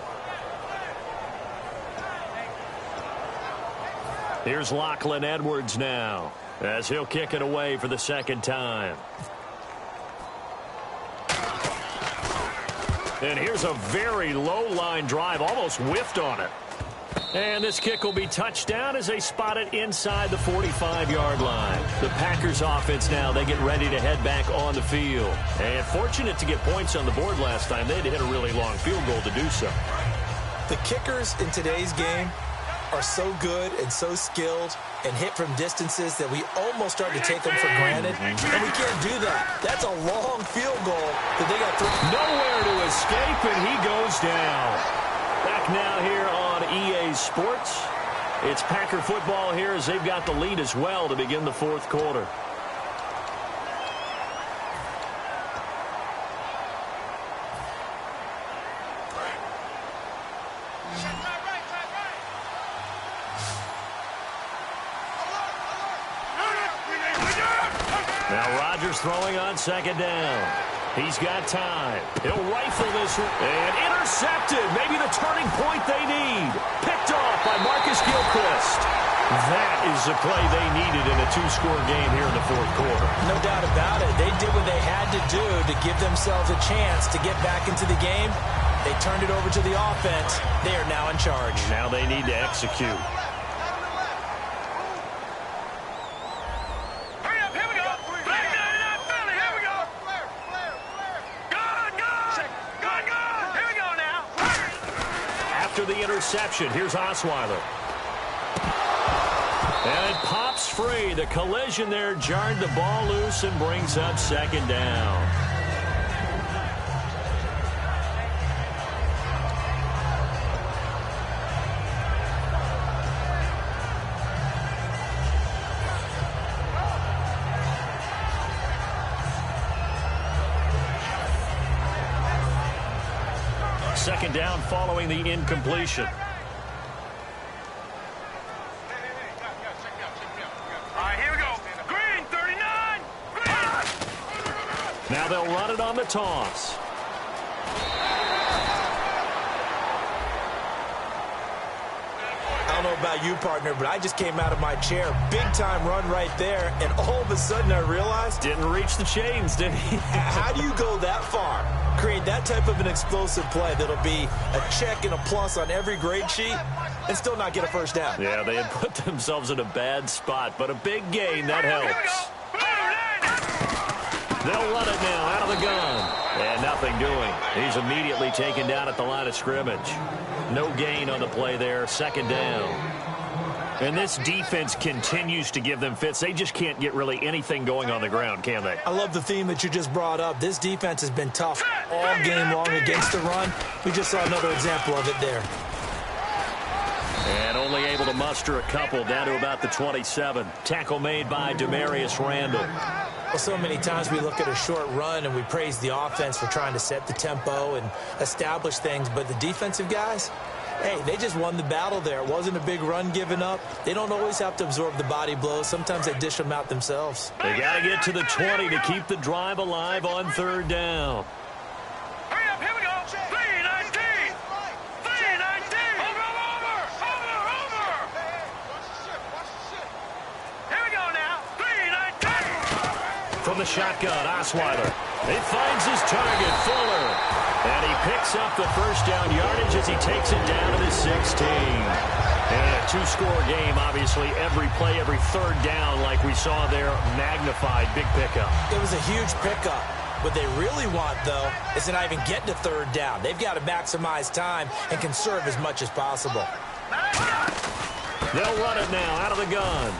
S2: Here's Lachlan Edwards now, as he'll kick it away for the 2nd time. And here's a very low-line drive, almost whiffed on it. And this kick will be touchdown as they spot it inside the 45-yard line. The Packers offense now, they get ready to head back on the field. And fortunate to get points on the board last time. They had to hit a really long field goal to do so.
S3: The kickers in today's game are so good and so skilled and hit from distances that we almost start to take them for granted, and we can't do that. That's a long field goal that they got
S2: nowhere to escape, and he goes down. Back now here on EA Sports. It's Packer football here as they've got the lead as well to begin the fourth quarter. Now Rodgers throwing on second down. He's got time. He'll rifle this and intercepted. Maybe the turning point they need. Picked off by Marcus Gilchrist. That is the play they needed in a two-score game here in the fourth quarter.
S3: No doubt about it. They did what they had to do to give themselves a chance to get back into the game. They turned it over to the offense. They are now in charge.
S2: Now they need to execute. The interception. Here's Osweiler. And it pops free. The collision there jarred the ball loose and brings up second down. Second down following the incompletion.
S4: All right, here we go. Green, 39. Green.
S2: Now they'll run it on the toss.
S3: I don't know about you, partner, but I just came out of my chair. Big-time run right there, and all of a sudden I realized...
S2: Didn't reach the chains, did he?
S3: How do you go that far? Create that type of an explosive play that'll be a check and a plus on every grade sheet and still not get a first down.
S2: Yeah, they had put themselves in a bad spot, but a big gain, that helps. They'll run it now out of the gun. And nothing doing. He's immediately taken down at the line of scrimmage. No gain on the play there, second down. And this defense continues to give them fits. They just can't get really anything going on the ground, can they?
S3: I love the theme that you just brought up. This defense has been tough all game long against the run. We just saw another example of it there.
S2: And only able to muster a couple down to about the 27. Tackle made by Demarius Randall.
S3: Well, so many times we look at a short run and we praise the offense for trying to set the tempo and establish things, but the defensive guys, hey, they just won the battle there. It wasn't a big run given up. They don't always have to absorb the body blows. Sometimes they dish them out themselves.
S2: They got to get to the 20 to keep the drive alive on third down.
S4: Hurry up, here we go. 3-19. 3-19. Over. Here we go now. 3-19.
S2: From the shotgun, Osweiler. He finds his target, Fuller. And he picks up the first down yardage as he takes it down to the 16. And in a two-score game, obviously, every play, every third down, like we saw there, magnified, big pickup.
S3: It was a huge pickup. What they really want, though, is to not even get to third down. They've got to maximize time and conserve as much as possible.
S2: They'll run it now out of the gun.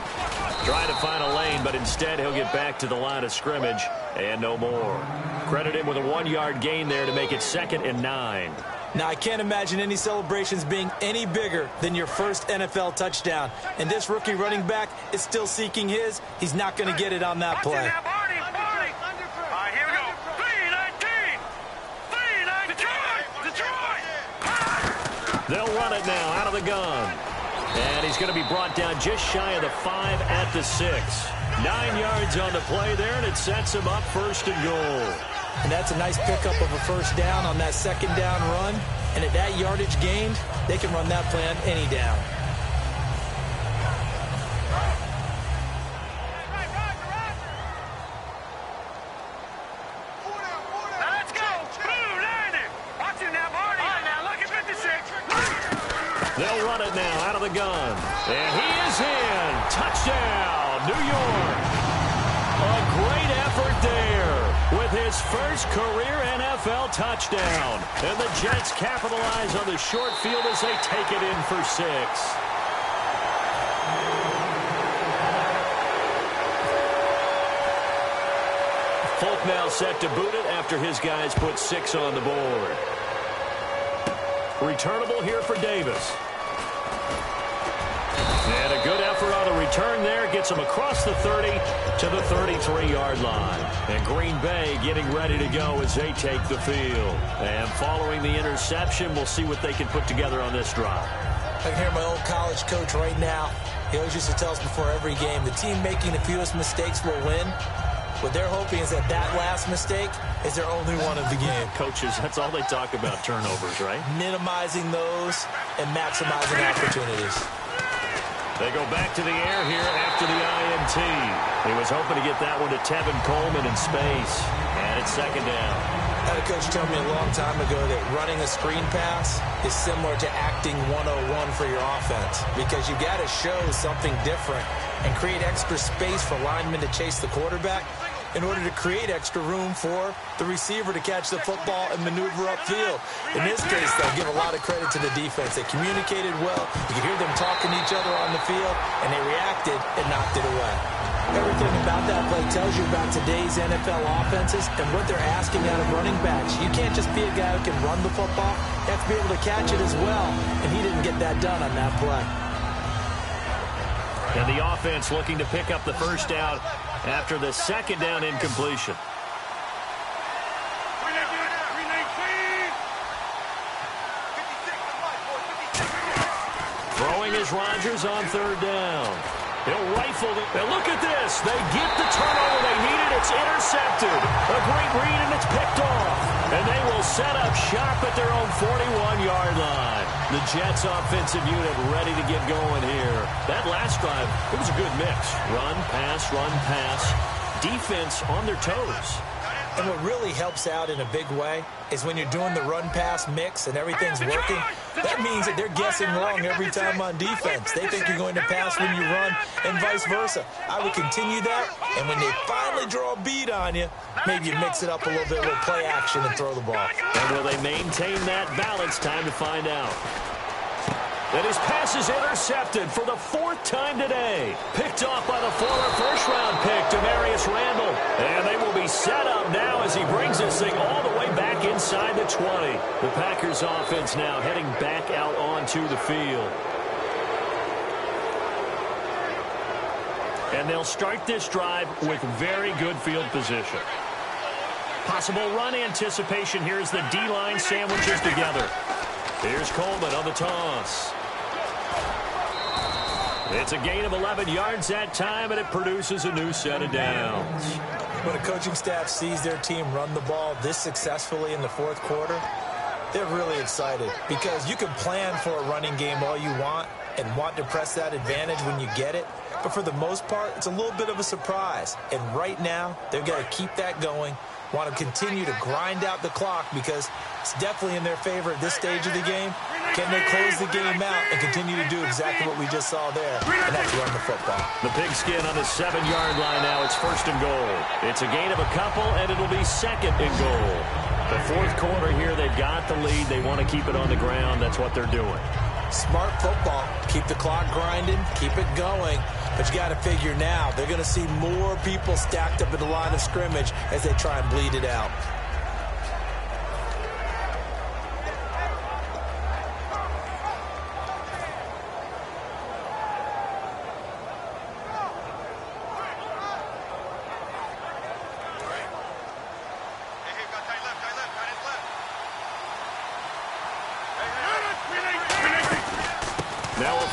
S2: Trying to find a lane, but instead he'll get back to the line of scrimmage and no more. Credit him with a 1-yard gain there to make it 2nd and 9.
S3: Now, I can't imagine any celebrations being any bigger than your first NFL touchdown. And this rookie running back is still seeking his. He's not going to get it on that play.
S4: All right, here we go. 3-19. 3-19. Detroit.
S2: They'll run it now out of the gun. And he's going to be brought down just shy of the 5 at the 6. 9 yards on the play there, and it sets him up 1st and goal.
S3: And that's a nice pickup of a first down on that second down run. And at that yardage gained, they can run that play on any down.
S4: Let's go. 2-90. Watch it now, Barney. All right, now look at 56.
S2: They'll run it now out of the gun. And he is in. Touchdown, New York. A great effort there with his first career NFL touchdown. And the Jets capitalize on the short field as they take it in for 6. Folk now set to boot it after his guys put 6 on the board. Returnable here for Davis. And a good effort on the return there. Gets him across the 30 to the 33-yard line. And Green Bay getting ready to go as they take the field. And following the interception, we'll see what they can put together on this drive.
S3: I can hear my old college coach right now. He always used to tell us before every game, the team making the fewest mistakes will win. What they're hoping is that last mistake is their only one of the game.
S2: Coaches, that's all they talk about, turnovers, right?
S3: Minimizing those and maximizing opportunities.
S2: They go back to the air here after the INT. He was hoping to get that one to Tevin Coleman in space. And it's second down.
S3: I had a coach tell me a long time ago that running a screen pass is similar to acting 101 for your offense, because you got to show something different and create extra space for linemen to chase the quarterback in order to create extra room for the receiver to catch the football and maneuver upfield. In this case, they'll give a lot of credit to the defense. They communicated well. You could hear them talking to each other on the field, and they reacted and knocked it away. Everything about that play tells you about today's NFL offenses and what they're asking out of running backs. You can't just be a guy who can run the football. You have to be able to catch it as well, and he didn't get that done on that play.
S2: And the offense looking to pick up the first down after the second down incompletion. Throwing is Rodgers on third down. He'll rifle it. Now look at this. They get the turnover they needed. It's intercepted. A great read, and it's picked off. And they will set up shop at their own 41-yard line. The Jets offensive unit ready to get going here. That last drive, it was a good mix. Run, pass. Defense on their toes.
S3: And what really helps out in a big way is when you're doing the run-pass mix and everything's working, that means that they're guessing wrong every time on defense. They think you're going to pass when you run and vice versa. I would continue that, and when they finally draw a beat on you, maybe you mix it up a little bit with play action and throw the ball.
S2: And will they maintain that balance? Time to find out. And his pass is intercepted for the 4th time today. Picked off by the former first-round pick, Demarius Randall. And they will be set up now as he brings this thing all the way back inside the 20. The Packers offense now heading back out onto the field. And they'll start this drive with very good field position. Possible run anticipation here as the D-line sandwiches together. Here's Coleman on the toss. It's a gain of 11 yards that time, and it produces a new set of downs.
S3: When a coaching staff sees their team run the ball this successfully in the 4th quarter, they're really excited, because you can plan for a running game all you want and want to press that advantage when you get it. But for the most part, it's a little bit of a surprise. And right now, they've got to keep that going, want to continue to grind out the clock, because it's definitely in their favor at this stage of the game. Can they close the game out and continue to do exactly what we just saw there, and that's run the football?
S2: The pigskin on the 7-yard line now. It's 1st and goal. It's a gain of a couple, and it'll be 2nd and goal. The 4th quarter here, they've got the lead. They want to keep it on the ground. That's what they're doing.
S3: Smart football. Keep the clock grinding, keep it going. But you got to figure now, they're going to see more people stacked up at the line of scrimmage as they try and bleed it out.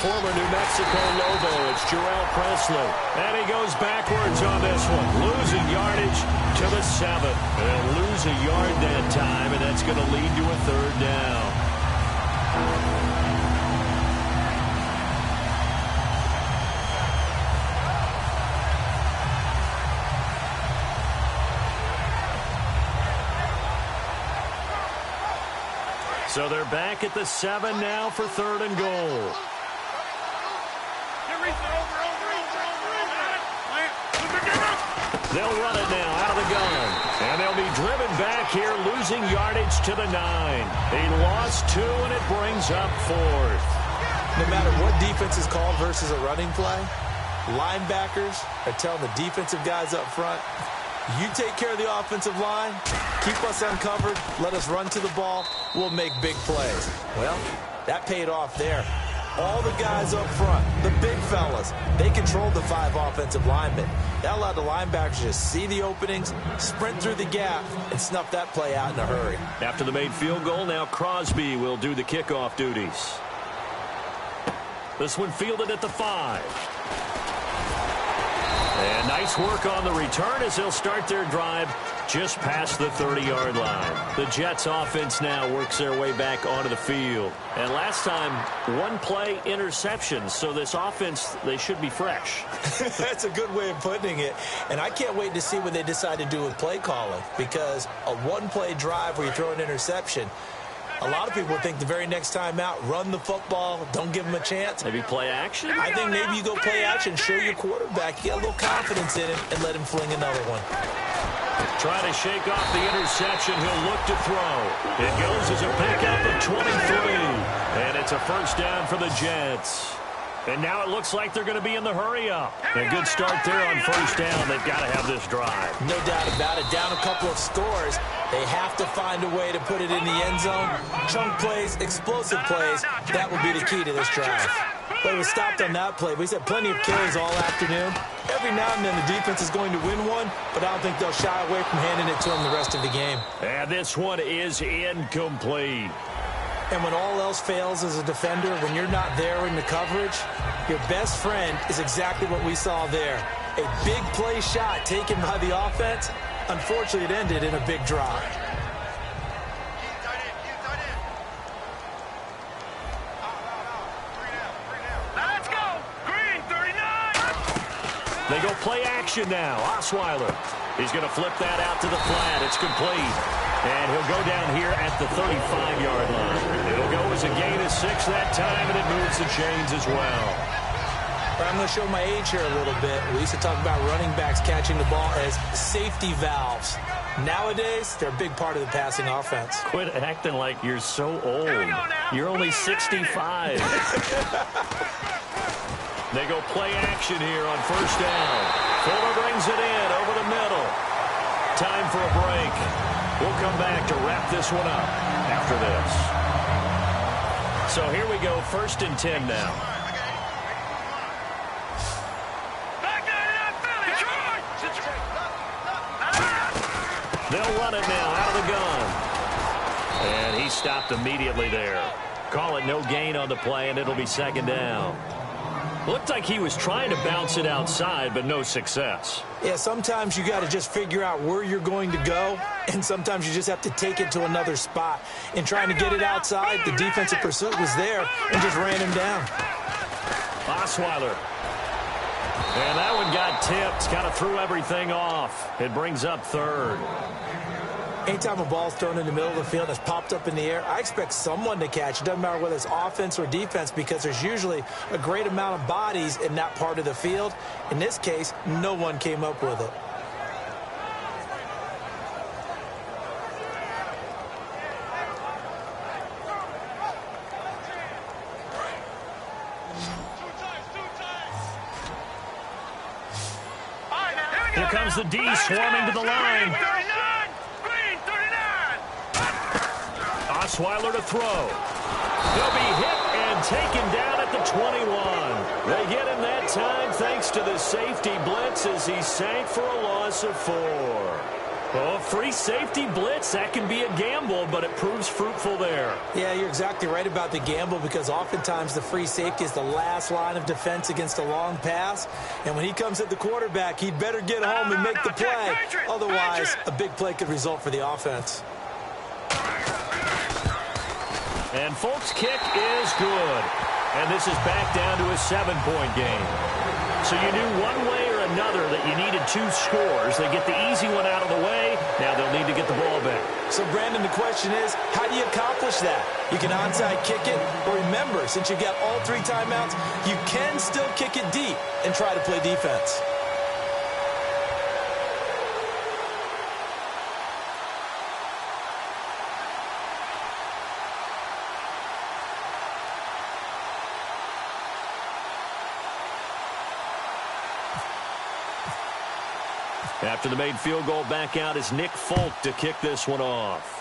S2: Former New Mexico Lobo, it's Jarrell Presley. And he goes backwards on this one. Losing yardage to the 7. And lose a yard that time, and that's going to lead to a 3rd down. So they're back at the 7 now for 3rd and goal. They'll run it now out of the gun. And they'll be driven back here, losing yardage to the 9. He lost 2, and it brings up 4th.
S3: No matter what defense is called versus a running play, linebackers are telling the defensive guys up front, You take care of the offensive line, keep us uncovered, let us run to the ball, we'll make big plays. Well, that paid off there. All the guys up front, the big fellas, they controlled the 5 offensive linemen. That allowed the linebackers to see the openings, sprint through the gap, and snuff that play out in a hurry.
S2: After the made field goal, now Crosby will do the kickoff duties. This one fielded at the 5. And nice work on the return as they'll start their drive just past the 30-yard line. The Jets offense now works their way back onto the field. And last time, 1 play interception. So this offense, they should be fresh.
S3: That's a good way of putting it. And I can't wait to see what they decide to do with play calling. Because a 1-play drive where you throw an interception, a lot of people think the very next time out, run the football, don't give them a chance.
S2: Maybe play action?
S3: I think maybe you go play action, show your quarterback, get a little confidence in him, and let him fling another one.
S2: Trying to shake off the interception. He'll look to throw. It goes as a pickup of 23. And it's a first down for the Jets. And now it looks like they're going to be in the hurry-up. A good start there on first down. They've got to have this drive.
S3: No doubt about it. Down a couple of scores. They have to find a way to put it in the end zone. Chunk plays, explosive plays. That will be the key to this drive. But it was stopped on that play. We've had plenty of carries all afternoon. Every now and then the defense is going to win one, but I don't think they'll shy away from handing it to them the rest of the game.
S2: And this one is incomplete.
S3: And when all else fails as a defender, when you're not there in the coverage, your best friend is exactly what we saw there. A big play shot taken by the offense. Unfortunately, it ended in a big drop.
S4: Let's go. Green, 39.
S2: They go play action now. Osweiler. He's going to flip that out to the flat. It's complete. And he'll go down here at the 35-yard line. It'll go as a gain of 6 that time, and it moves the chains as well.
S3: I'm going to show my age here a little bit. We used to talk about running backs catching the ball as safety valves. Nowadays, they're a big part of the passing offense.
S2: Quit acting like you're so old. You're only 65. They go play action here on first down. Fuller brings it in over the middle. Time for a break. We'll come back to wrap this one up after this. So here we go, 1st and 10 now. They'll run it now out of the gun. And he stopped immediately there. Call it no gain on the play, and it'll be 2nd down. Looked like he was trying to bounce it outside, but no success.
S3: Yeah, sometimes you got to just figure out where you're going to go, and sometimes you just have to take it to another spot. In trying to get it outside, the defensive pursuit was there and just ran him down.
S2: Osweiler. And that one got tipped, kind of threw everything off. It brings up 3rd.
S3: Anytime a ball's thrown in the middle of the field and it's popped up in the air, I expect someone to catch. It doesn't matter whether it's offense or defense, because there's usually a great amount of bodies in that part of the field. In this case, no one came up with it.
S2: Here comes the D swarming to the line.
S4: Green, 39.
S2: Osweiler to throw. He'll be hit and taken down at the 21. They get him that time thanks to the safety blitz as he sank for a loss of 4. Oh, free safety blitz, that can be a gamble, but it proves fruitful there.
S3: Yeah, you're exactly right about the gamble, because oftentimes the free safety is the last line of defense against a long pass. And when he comes at the quarterback, he'd better get home and make the play. Otherwise, a big play could result for the offense.
S2: And Folk's kick is good. And this is back down to a 7-point game. So you knew one way or another that you needed 2 scores. They get the easy one out of the way. Now they'll need to get the ball back.
S3: So, Brandon, the question is, how do you accomplish that? You can onside kick it, or remember, since you've got all 3 timeouts, you can still kick it deep and try to play defense.
S2: After the made field goal, back out is Nick Folk to kick this one off.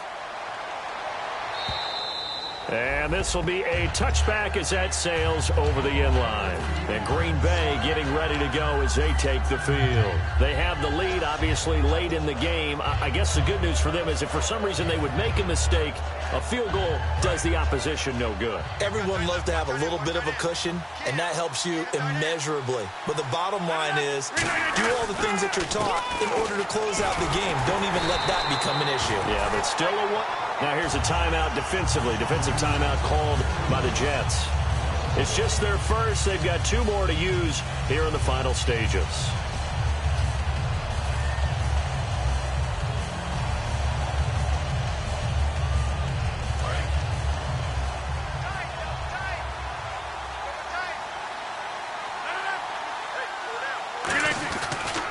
S2: And this will be a touchback as that sails over the inline. And Green Bay getting ready to go as they take the field. They have the lead, obviously, late in the game. I guess the good news for them is if for some reason they would make a mistake, a field goal does the opposition no good.
S3: Everyone loves to have a little bit of a cushion, and that helps you immeasurably. But the bottom line is do all the things that you're taught in order to close out the game. Don't even let that become an issue.
S2: Yeah, but still a one. Now here's a timeout defensively. Defensive timeout called by the Jets. It's just their first. They've got 2 more to use here in the final stages.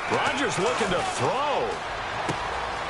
S2: Rodgers looking to throw.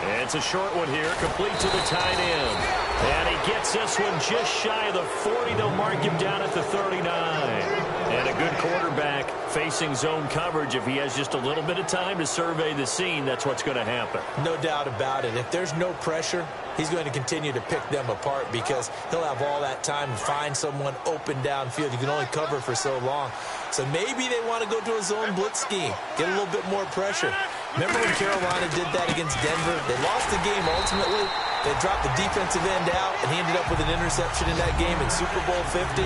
S2: And it's a short one here, complete to the tight end. And he gets this one just shy of the 40. They'll mark him down at the 39. And a good quarterback facing zone coverage. If he has just a little bit of time to survey the scene, that's what's going to happen.
S3: No doubt about it. If there's no pressure, he's going to continue to pick them apart because he'll have all that time to find someone open downfield. You can only cover for so long. So maybe they want to go to a zone blitz scheme, get a little bit more pressure. Remember when Carolina did that against Denver? They lost the game ultimately. They dropped the defensive end out, and he ended up with an interception in that game in Super Bowl 50.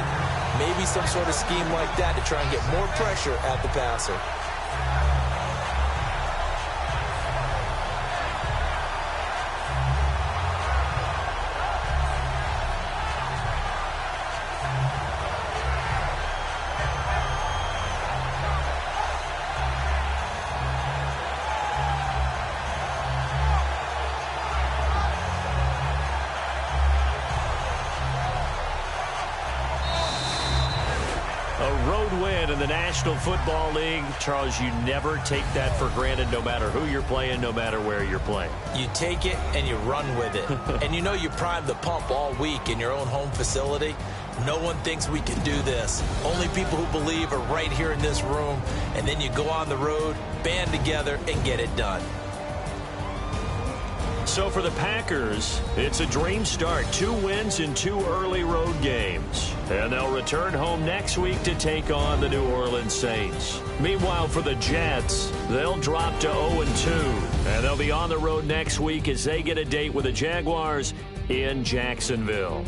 S3: Maybe some sort of scheme like that to try and get more pressure at the passer.
S2: National Football League, Charles, you never take that for granted no matter who you're playing, no matter where you're playing.
S3: You take it and you run with it. And you know you primed the pump all week in your own home facility. No one thinks we can do this. Only people who believe are right here in this room. And then you go on the road, band together, and get it done.
S2: So for the Packers, it's a dream start. 2 wins in 2 early road games. And they'll return home next week to take on the New Orleans Saints. Meanwhile, for the Jets, they'll drop to 0-2. And they'll be on the road next week as they get a date with the Jaguars in Jacksonville.